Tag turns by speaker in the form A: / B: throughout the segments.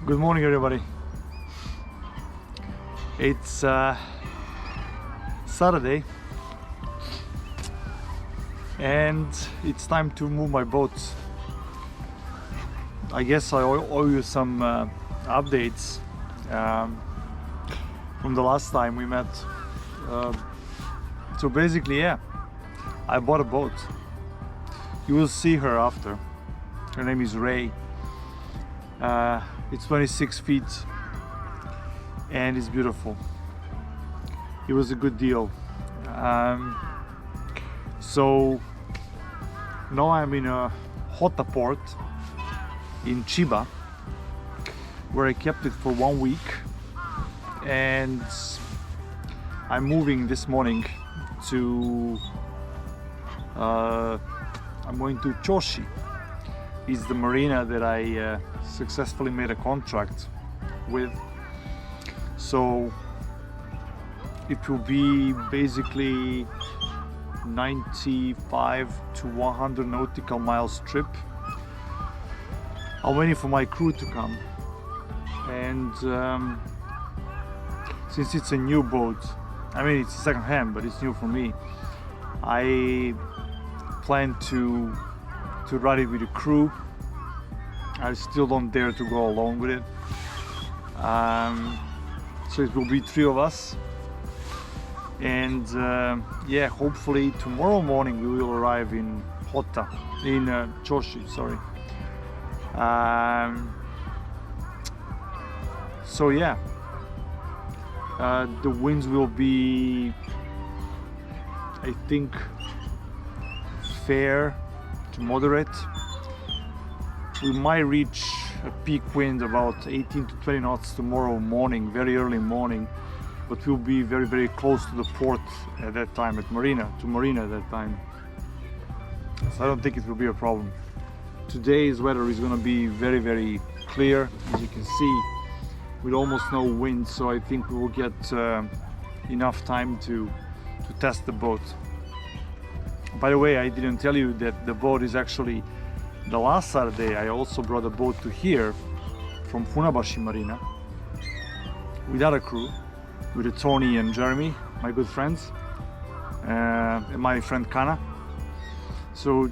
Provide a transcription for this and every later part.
A: Good morning, everybody. It's Saturday and it's time to move my boat. I guess I owe you some updates from the last time we met. So basically, yeah, I bought a boat. You will see her after. Her name is Ray. It's 26 feet and it's beautiful. It was a good deal. So now I'm in a Hota port in Chiba, where I kept it for 1 week, and I'm moving this morning to I'm going to Choshi. It's the marina that I successfully made a contract with. So it will be basically 95 to 100 nautical miles trip. I'm waiting for my crew to come, and since it's a new boat, I mean it's second hand, but it's new for me, I plan to ride it with a crew. I still don't dare to go alone with it. So it will be 3 of us, and yeah, hopefully tomorrow morning we will arrive in Hota, in Choshi, sorry. So yeah, the winds will be, I think, fair to moderate. We might reach a peak wind about 18 to 20 knots tomorrow morning, very early morning, but we'll be very, very close to the port at that time, to marina at that time. So I don't think it will be a problem. Today's weather is going to be very, very clear, as you can see, with almost no wind, so I think we will get enough time to test the boat. By the way, I didn't tell you that the boat is actually, the last Saturday I also brought a boat to here from Funabashi Marina with other crew, with Tony and Jeremy, my good friends, and my friend Kana. So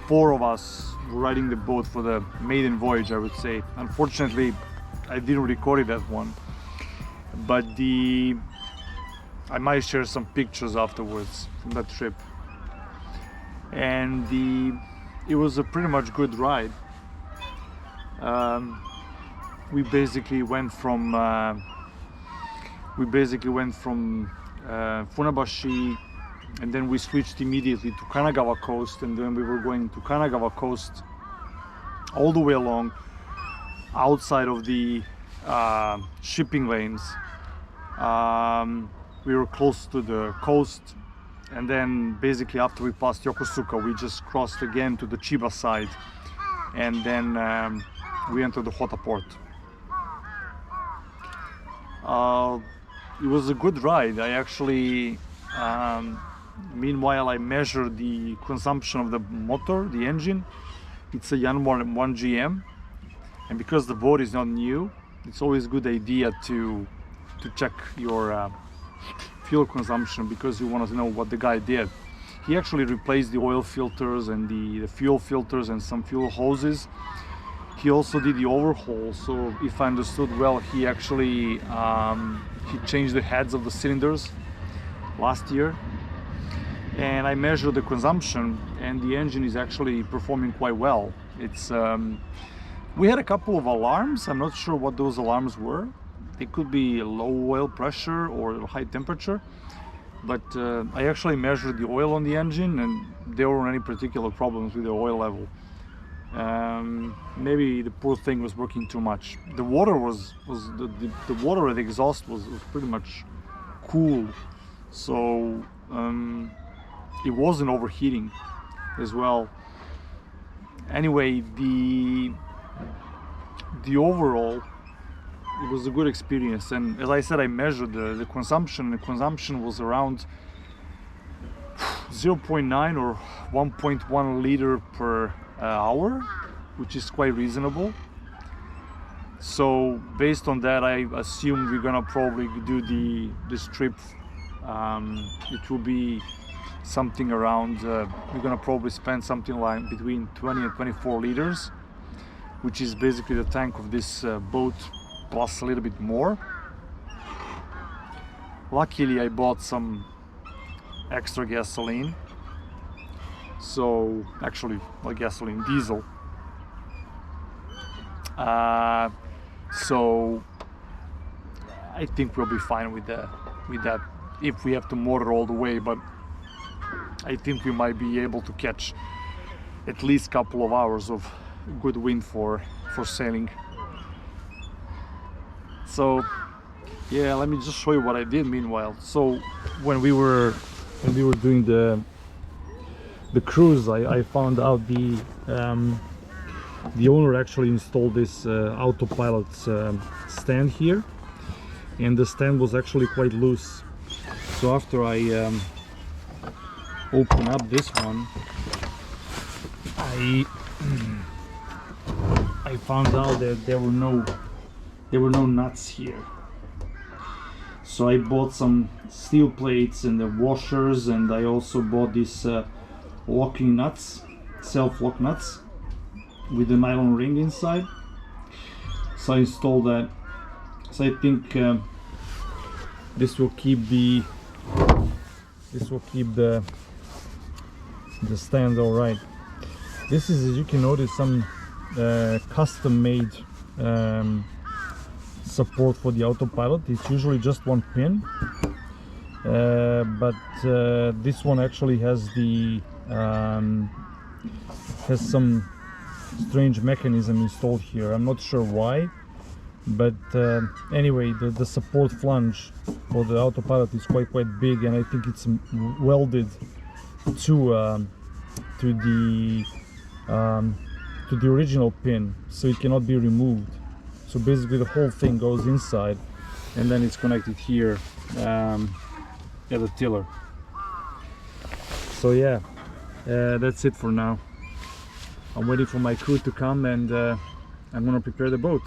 A: 4 of us were riding the boat for the maiden voyage, I would say. Unfortunately, I didn't record that one, but I might share some pictures afterwards from that trip. And it was a pretty much good ride. We basically went from Funabashi, and then we switched immediately to Kanagawa coast, and then we were going to Kanagawa coast all the way along outside of the shipping lanes. We were close to the coast, and then basically after we passed Yokosuka we just crossed again to the Chiba side, and then we entered the Hota port. It was a good ride. I actually meanwhile I measured the consumption of the motor, the engine. It's a Yanmar 1 GM, and because the boat is not new, it's always a good idea to check your fuel consumption, because you want to know what the guy did. He actually replaced the oil filters and the fuel filters and some fuel hoses. He also did the overhaul, so if I understood well, he actually he changed the heads of the cylinders last year. And I measured the consumption, and the engine is actually performing quite well. It's we had a couple of alarms. I'm not sure what those alarms were. They could be low oil pressure or high temperature, but I actually measured the oil on the engine, and there weren't any particular problems with the oil level. Maybe the poor thing was working too much. The water the water at the exhaust was pretty much cool, so it wasn't overheating as well. Anyway, the overall, it was a good experience, and as I said, I measured the consumption. The consumption was around 0.9 or 1.1 liter per hour, which is quite reasonable. So based on that, I assume we're gonna probably do this trip. It will be something around, we're gonna probably spend something like between 20 and 24 liters, which is basically the tank of this boat plus a little bit more. Luckily I bought some extra gasoline, so actually well, gasoline, diesel. So I think we'll be fine with that if we have to motor all the way, but I think we might be able to catch at least a couple of hours of good wind for sailing. So yeah, let me just show you what I did meanwhile. So when we were doing the cruise, I found out the owner actually installed this autopilot stand here, and the stand was actually quite loose. So after I open up this one, I found out that there were no nuts here. So I bought some steel plates and the washers, and I also bought these locking nuts, self-lock nuts with the nylon ring inside. So I installed that. So I think this will keep the stand all right. This is, as you can notice, some custom-made support for the autopilot. It's usually just one pin, but this one actually has some strange mechanism installed here. I'm not sure why, but anyway, the support flange for the autopilot is quite big, and I think it's welded to the original pin, so it cannot be removed. So basically the whole thing goes inside, and then it's connected here at the tiller. So yeah, that's it for now. I'm waiting for my crew to come, and I'm gonna prepare the boat.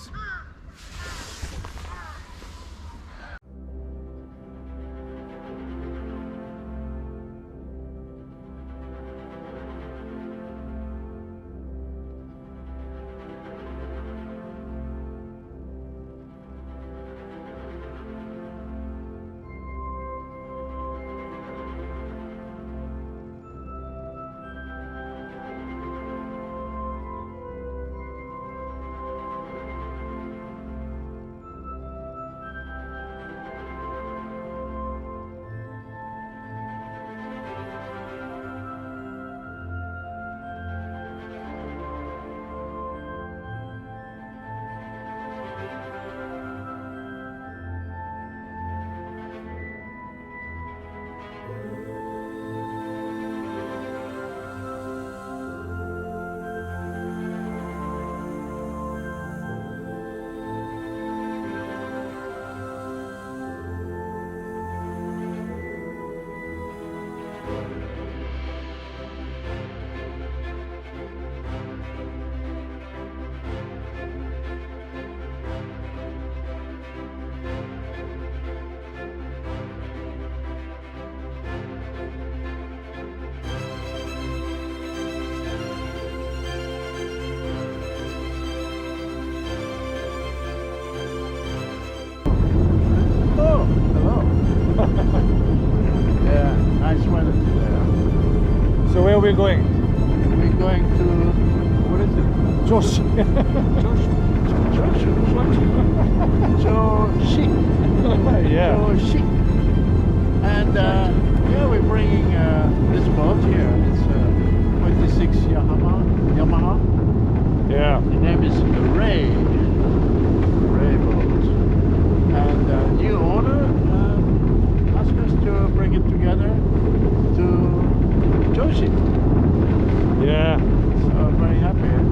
B: Yeah, nice weather today.
A: So where are we going?
B: We're going to, what is it?
A: Choshi.
B: Choshi.
A: Yeah.
B: Choshi. And yeah, we're bringing this boat here. It's a 26 Yamaha.
A: Yeah.
B: The name is Ray boat. And new owner asked us to bring it together to Choshi.
A: Yeah.
B: So I'm very happy. And,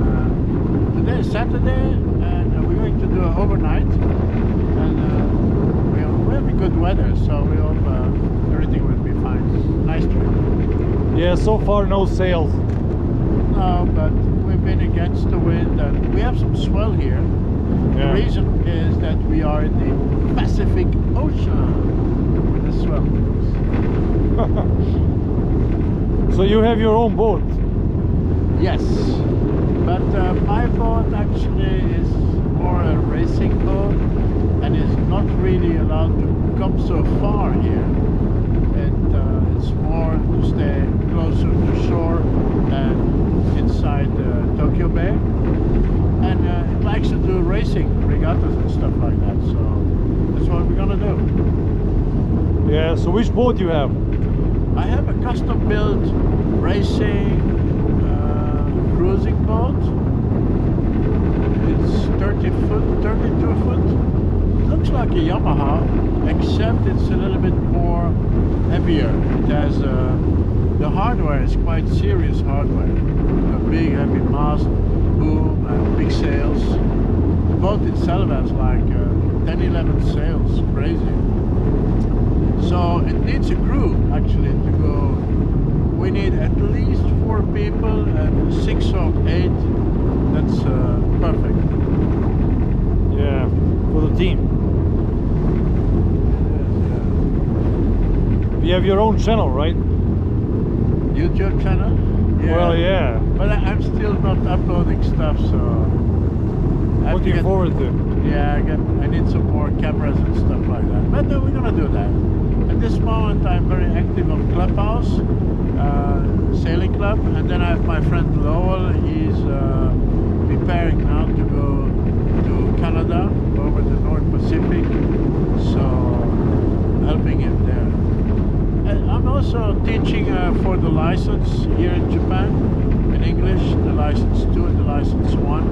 B: today is Saturday, and we're going to do an overnight. And we're having good weather, so we hope everything will be fine. Nice trip.
A: Yeah, so far no sails.
B: No, but we've been against the wind, and we have some swell here. The
A: Yeah.
B: reason is that we are in the Pacific Ocean. The swells.
A: So you have your own boat?
B: Yes, but my boat actually is more a racing boat and is not really allowed to come so far here. It's more to stay closer to shore and inside Tokyo Bay. And it likes to do racing, regattas and stuff like that. So that's what we're gonna do.
A: Yeah, so which boat you have?
B: I have a custom-built racing cruising boat. It's 30 foot, 32 foot. It looks like a Yamaha, except it's a little bit more heavier. It has the hardware is quite serious hardware. A big heavy mast, boom, and big sails. The boat itself has like 10, 11 sails, crazy. So it needs a crew actually to go. We need at least 4 people and 6 or 8. That's perfect.
A: Yeah, for the team.
B: Yes,
A: You have your own channel, right?
B: yeah. YouTube channel? Yeah.
A: Well, yeah.
B: But I'm still not uploading stuff, so I have to
A: Looking
B: get-
A: forward to.
B: Yeah, I need some more cameras and stuff like that. But we're gonna do that. At this moment, I'm very active on Clubhouse, sailing club, and then I have my friend Lowell. He's preparing now to go to Canada over the North Pacific, so helping him there. And I'm also teaching for the license here in Japan in English, the license 2 and the license 1.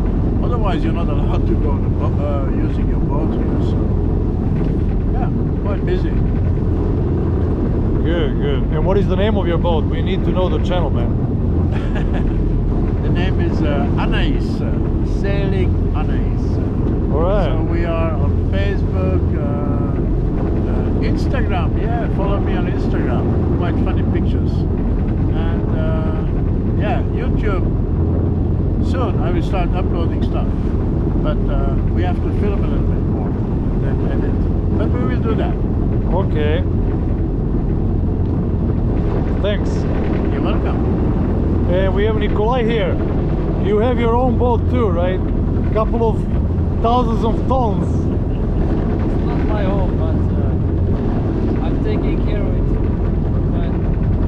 B: Otherwise, you're not allowed to go using your boat here. So yeah, quite busy.
A: Good, good. And what is the name of your boat? We need to know the channel, man.
B: The name is Anais, Sailing Anais.
A: All right.
B: So we are on Facebook, Instagram. Yeah, follow me on Instagram. Quite funny pictures. And yeah, YouTube. Soon I will start uploading stuff. But we have to film a little bit more and then edit. But we will do that.
A: Okay. Thanks.
B: You're welcome.
A: And we have Nikolai here. You have your own boat too, right? A couple of thousands of tons.
C: It's not my home, but I'm taking care of it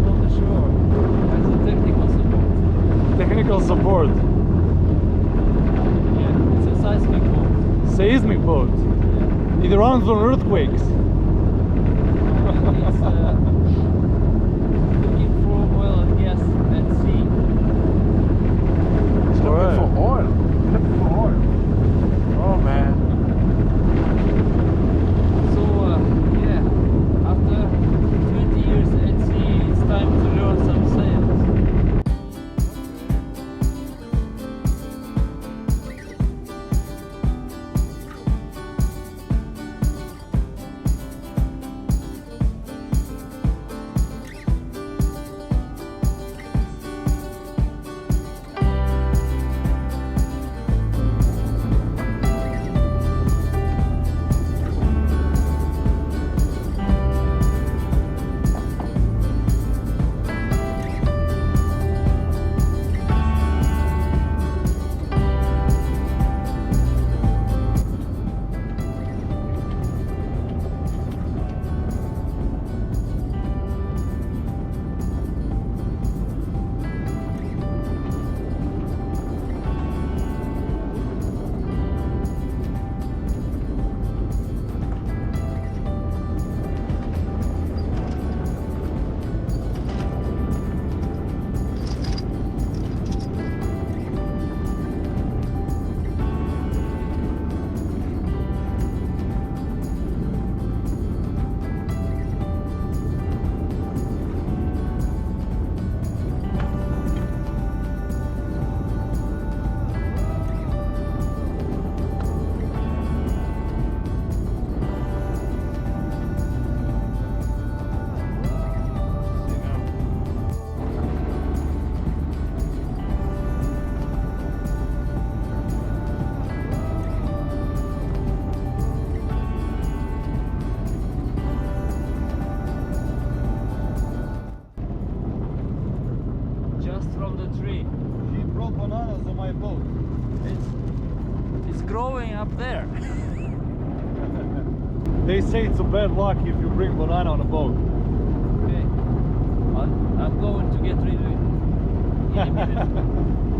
C: from the shore as a technical support.
A: Technical support.
C: Yeah, it's a seismic boat.
A: Seismic boat.
C: Yeah.
A: It runs on earthquakes.
C: It's looking for oil and gas at sea.
B: It's looking
A: Alright.
B: for oil. Looking for oil. Oh man.
C: So yeah, after 20 years at sea, it's time to learn some sails. from the tree.
A: She brought bananas on my boat.
C: It's growing up there.
A: They say it's a bad luck if you bring banana on a boat.
C: Okay. I'm going to get rid of it in a minute.